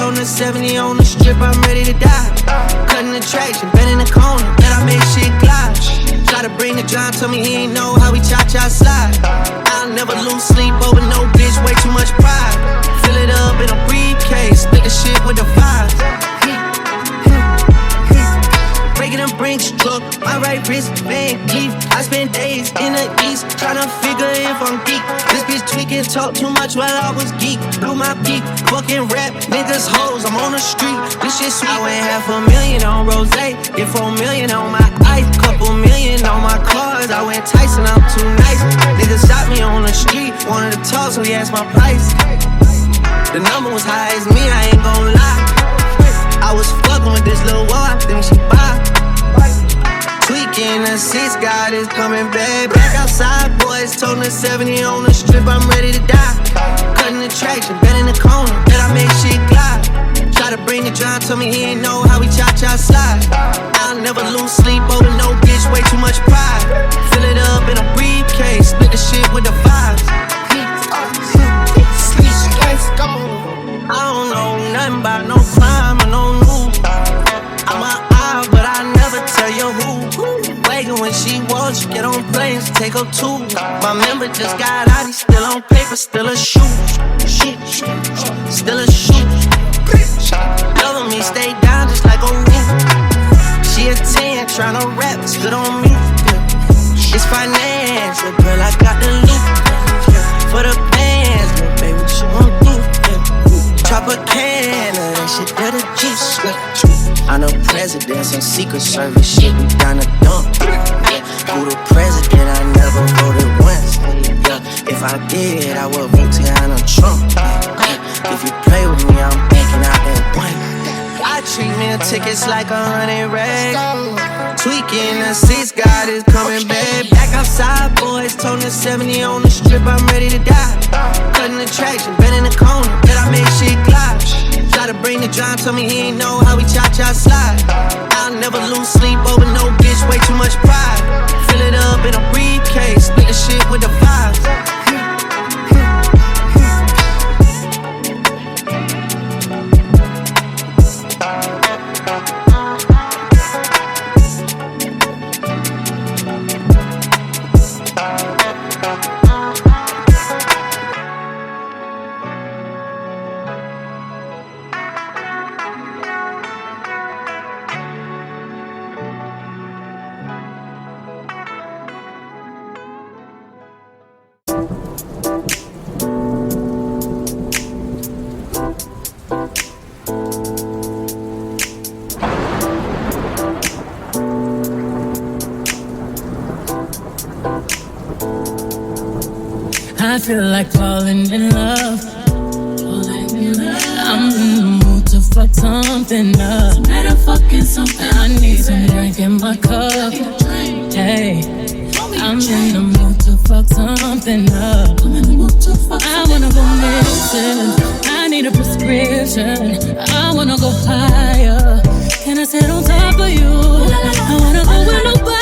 toting the 70 on the strip, I'm ready to die. Cutting the traction, bend in the corner, bet I make shit glide. Try to bring the John, tell me he ain't know how we cha-cha slide. I'll never lose sleep over no bitch, way too much pride. Fill it up in a briefcase, split the shit with the vibes. Breaking them brinks, truck, my right wrist, Van Cleef. I spend days in the east, tryna figure if I'm geek. This bitch tweaking, talk too much while I was geek. Blew my peak, fucking rap, niggas hoes, I'm on the street. This shit sweet. I went $500,000 on rose, get 4 million on my ice. Couple million on my cars, I went Tyson, I'm too nice. Niggas shot me on the street, wanted to talk, so he asked my price. The number was high as me, I ain't gon' lie. I was fucking with this little wall, I think she buy. Tweaking the seats, God is coming back. Back outside, boys, toting the 70 on the strip, I'm ready to die. Cutting the traction, bend in the corner, bet I make shit glide. Try to bring the John, tell me he ain't know how we cha-cha slide. I'll never lose sleep over no bitch, way too much pride. Fill it up in a briefcase, split the shit with the vibes. I don't know nothing about no crime or no news. I'm an eye, but I never tell you who. Wagon when she wants, you get on planes, take her too. My member just got out, he's still on paper, still a shoe. Still a shoe. Loving me, stay down just like a roof. She a 10, tryna rap, it's good on me. It's financial, girl, I got the loot. For the bands, but baby, what you gon' do? Chop a can of that shit, that the juice. I'm the president, some secret service shit, we down the dump. Who the president, I never voted once. If I did, I would vote Donald Trump. If you play with me, I'm banking out that one. I treat meal tickets like 100 rags. Tweaking the seats, God is coming back. Back outside, boys, toting the 70 on the strip, I'm ready to die. Cutting the traction, bend in the corner, bet I make shit glide. Try to bring the John, tell me he ain't know how we cha-cha slide. I'll never lose sleep over no bitch, way too much pride. Fill it up in a briefcase, split the shit with the vibes. I feel like falling in love. I'm in the mood to fuck something up. I need some drink in my cup. Hey, I'm in the mood to fuck something up. I wanna go missing. I need a prescription. I wanna go higher. Can I sit on top of you? I wanna go where nobody